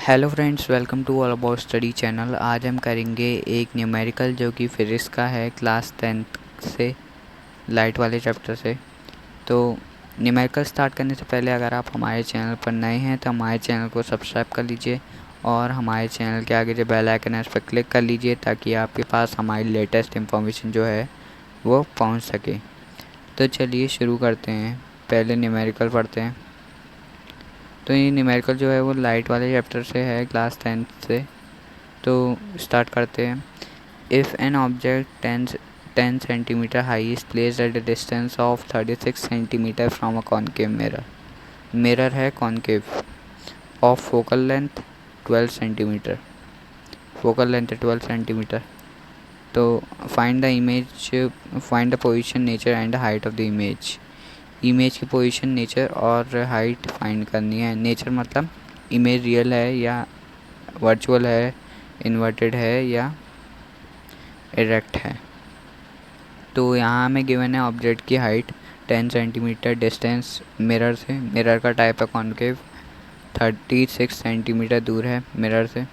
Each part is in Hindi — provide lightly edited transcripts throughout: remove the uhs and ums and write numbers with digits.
Hello friends, welcome to all about study channel. आज हम करेंगे एक न्यूमेरिकल जो कि फिजिक्स का है, क्लास 10th से लाइट वाले चैप्टर से। तो न्यूमेरिकल स्टार्ट करने से पहले अगर आप हमारे चैनल पर नए हैं तो हमारे चैनल को सब्सक्राइब कर लीजिए और हमारे चैनल के आगे जो बेल आइकन है उस पर क्लिक कर लीजिए ताकि आपके पास हमारी लेटेस्ट इंफॉर्मेशन जो है वो पहुंच सके। तो चलिए शुरू करते हैं। पहले न्यूमेरिकल पढ़ते हैं। तो ये न्यूमेरिकल जो है वो लाइट वाले चैप्टर से है, क्लास 10th से। तो स्टार्ट करते हैं। If an object 10 centimetre high is placed at a distance of 36 centimetre from a concave mirror है concave of focal length 12 centimetre. Focal length है 12 सेंटीमीटर। तो find the position, nature and height of the image की पोजीशन, नेचर और हाइट फाइंड करनी है। नेचर मतलब इमेज रियल है या वर्चुअल है, इन्वर्टेड है या इरेक्ट है। तो यहाँ हमें गिवन है ऑब्जेक्ट की हाइट 10 सेंटीमीटर, डिस्टेंस मिरर से, मिरर का टाइप है कॉनकेव, 36 सेंटीमीटर दूर है मिरर से,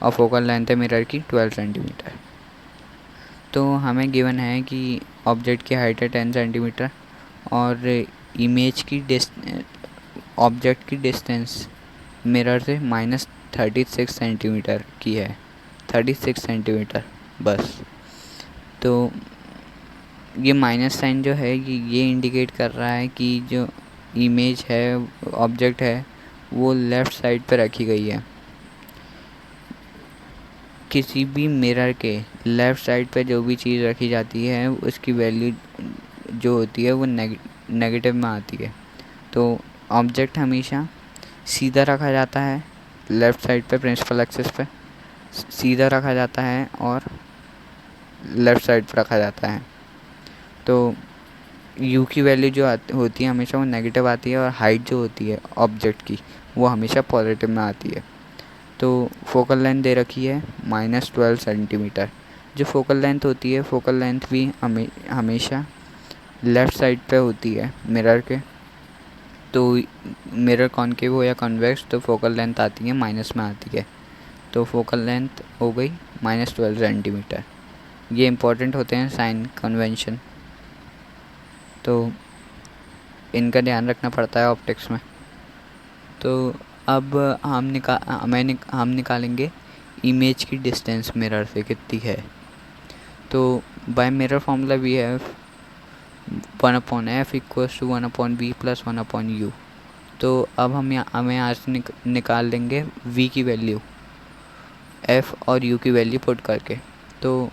और फोकल लेंथ है मिरर की 12 सेंटीमीटर। तो हमें गिवन है कि ऑब्जेक्ट की हाइट है 10 सेंटीमीटर और ऑब्जेक्ट की डिस्टेंस मिरर से -36 सेंटीमीटर की है, 36 सेंटीमीटर बस। तो ये माइनस साइन जो है ये इंडिकेट कर रहा है कि जो इमेज है, ऑब्जेक्ट है, वो लेफ़्ट साइड पर रखी गई है। किसी भी मिरर के लेफ़्ट साइड पे जो भी चीज़ रखी जाती है उसकी वैल्यू जो होती है वो नेगेटिव में आती है। तो ऑब्जेक्ट हमेशा सीधा रखा जाता है, लेफ़्ट साइड पे प्रिंसिपल एक्सिस पे सीधा रखा जाता है और लेफ़्ट साइड पर रखा जाता है। तो u की वैल्यू जो होती है हमेशा वो नेगेटिव आती है और हाइट जो होती है ऑब्जेक्ट की वो हमेशा पॉजिटिव में आती है। तो फोकल लेंथ दे रखी है -12 सेंटीमीटर। जो फोकल लेंथ होती है, फोकल लेंथ भी हमेशा लेफ़्ट साइड पे होती है मिरर के। तो मिरर कॉनकेव हो या कॉन्वेक्स तो फोकल लेंथ आती है माइनस में आती है। तो फोकल लेंथ हो गई -12 सेंटीमीटर। ये इंपॉर्टेंट होते हैं साइन कन्वेंशन, तो इनका ध्यान रखना पड़ता है ऑप्टिक्स में। तो अब हम निकालेंगे इमेज की डिस्टेंस मिरर से कितनी है। तो बाय मिरर फॉर्मूला भी है 1/f = 1/v + 1/u। तो अब हमें यहाँ से निकाल लेंगे v की वैल्यू, f और u की वैल्यू पुट करके। तो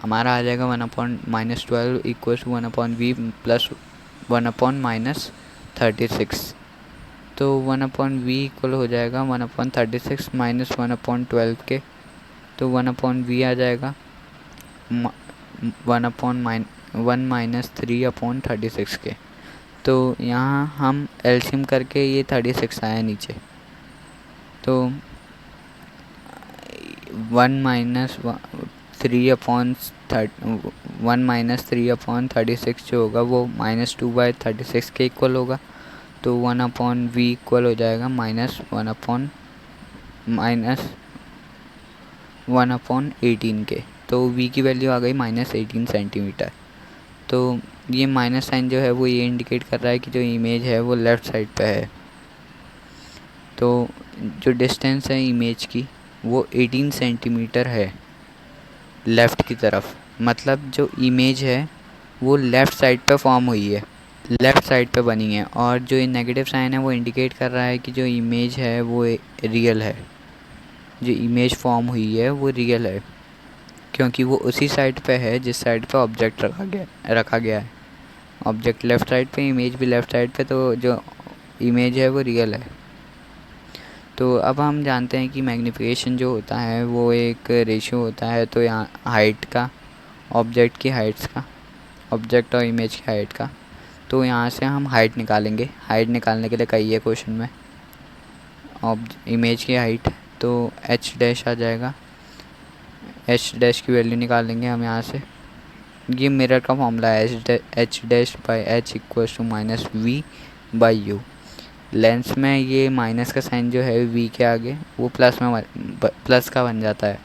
हमारा आ जाएगा 1/-12 = 1/v + 1/-36। तो 1/v इक्वल हो जाएगा 1/36 - 1/12 के। तो 1/v आ जाएगा 1 - 3/36 के। तो यहाँ हम एलसीएम करके ये 36 आया नीचे। तो 1 - 3/36 जो होगा वो -2/36 के इक्वल होगा। तो 1/v इक्वल हो जाएगा -1/18 के। तो v की वैल्यू आ गई -18 सेंटीमीटर। तो ये माइनस साइन जो है वो ये इंडिकेट कर रहा है कि जो इमेज है वो लेफ़्ट साइड पे है। तो जो डिस्टेंस है इमेज की वो 18 सेंटीमीटर है लेफ़्ट की तरफ। मतलब जो इमेज है वो लेफ़्ट साइड पे फॉर्म हुई है, लेफ़्ट साइड पे बनी है। और जो ये नेगेटिव साइन है वो इंडिकेट कर रहा है कि जो इमेज है वो रियल है, जो इमेज फॉर्म हुई है वो रियल है, क्योंकि वो उसी साइड पे है जिस साइड पे ऑब्जेक्ट रखा गया है। ऑब्जेक्ट लेफ़्ट साइड पे, इमेज भी लेफ़्ट साइड पे, तो जो इमेज है वो रियल है। तो अब हम जानते हैं कि मैग्नीफिकेशन जो होता है वो एक रेशियो होता है। तो यहाँ हाइट का, ऑब्जेक्ट की हाइट्स का, ऑब्जेक्ट और इमेज की हाइट का। तो यहाँ से हम हाइट निकालेंगे। हाइट निकालने के लिए कही है क्वेश्चन में इमेज की हाइट, तो h' आ जाएगा। h' की वैल्यू निकालेंगे हम यहाँ से। ये मिरर का फॉर्मूला है, h' / h = -v/u। लेंस में ये माइनस का साइन जो है वी के आगे वो प्लस का बन जाता है।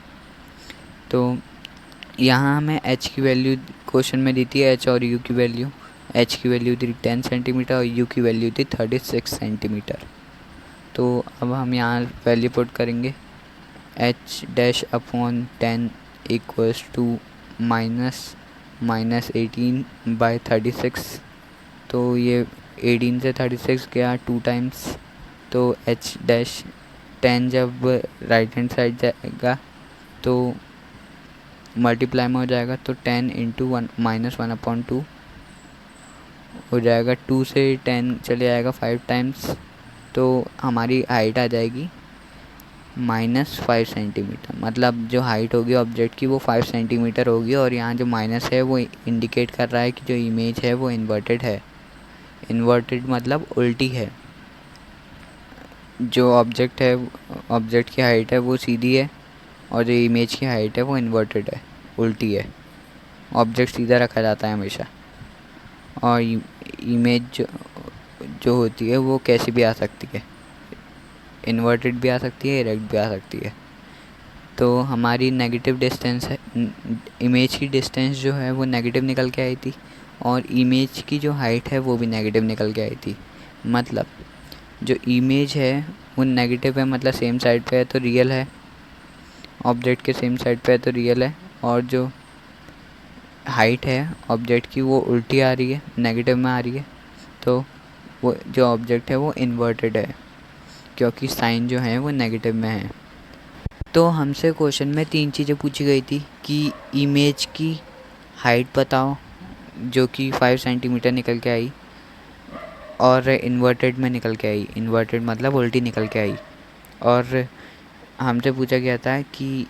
तो यहाँ हमें एच की वैल्यू क्वेश्चन में दी थी, एच और यू की वैल्यू। एच की वैल्यू थी 10 सेंटीमीटर और यू की वैल्यू थी 36 सेंटीमीटर। तो अब हम यहाँ वैल्यू पुट करेंगे, H dash upon 10 equals to minus 18/36। तो ये 18 से 36 गया 2 टाइम्स, तो एच डैश 10 जब राइट हैंड साइड जाएगा तो मल्टीप्लाई में हो जाएगा, तो 10 इंटू -1/2 हो जाएगा। 2 से 10 चले जाएगा 5 टाइम्स, तो हमारी हाइट आ जाएगी -5 सेंटीमीटर। मतलब जो हाइट होगी ऑब्जेक्ट की वो 5 सेंटीमीटर होगी। और यहाँ जो माइनस है वो इंडिकेट कर रहा है कि जो इमेज है वो इन्वर्टेड है। इन्वर्टेड मतलब उल्टी है। जो ऑब्जेक्ट है, ऑब्जेक्ट की हाइट है वो सीधी है और जो इमेज की हाइट है वो इन्वर्टेड है, उल्टी है। ऑब्जेक्ट सीधा रखा जाता है हमेशा, और इमेज जो होती है वो कैसी भी आ सकती है, इन्वर्टेड भी आ सकती है, इरेक्ट भी आ सकती है। तो हमारी नेगेटिव डिस्टेंस है, इमेज की डिस्टेंस जो है वो नेगेटिव निकल के आई थी और इमेज की जो हाइट है वो भी नेगेटिव निकल के आई थी। मतलब जो इमेज है वो नेगेटिव है, मतलब सेम साइड पे है तो रियल है, ऑब्जेक्ट के सेम साइड पे है तो रियल है। और जो हाइट है ऑब्जेक्ट की वो उल्टी आ रही है, नेगेटिव में आ रही है, तो वो जो ऑब्जेक्ट है वो इन्वर्टेड है, क्योंकि साइन जो है वो नेगेटिव में है। तो हमसे क्वेश्चन में 3 चीज़ें पूछी गई थी कि इमेज की हाइट बताओ, जो कि 5 सेंटीमीटर निकल के आई और इन्वर्टेड में निकल के आई, इन्वर्टेड मतलब उल्टी निकल के आई। और हमसे पूछा गया था कि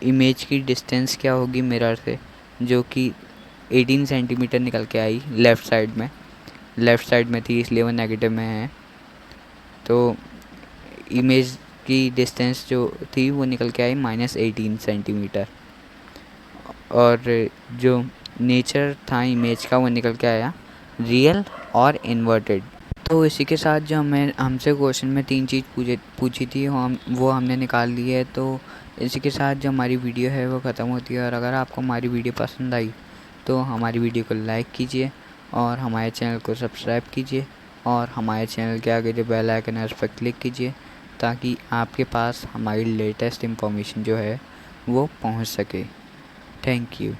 इमेज की डिस्टेंस क्या होगी मिरर से, जो कि 18 सेंटीमीटर निकल के आई लेफ़्ट साइड में थी, इसलिए वो नेगेटिव में है। तो इमेज की डिस्टेंस जो थी वो निकल के आई -18 सेंटीमीटर। और जो नेचर था इमेज का वो निकल के आया रियल और इन्वर्टेड। तो इसी के साथ जो हमसे क्वेश्चन में 3 चीज़ पूछी थी वो हमने निकाल ली है। तो इसी के साथ जो हमारी वीडियो है वो ख़त्म होती है। और अगर आपको हमारी वीडियो पसंद आई तो हमारी वीडियो को लाइक कीजिए और हमारे चैनल को सब्सक्राइब कीजिए और हमारे चैनल के आगे जो बेल आइकन है उस पर क्लिक कीजिए, ताकि आपके पास हमारी लेटेस्ट इंफॉर्मेशन जो है वो पहुंच सके। Thank you.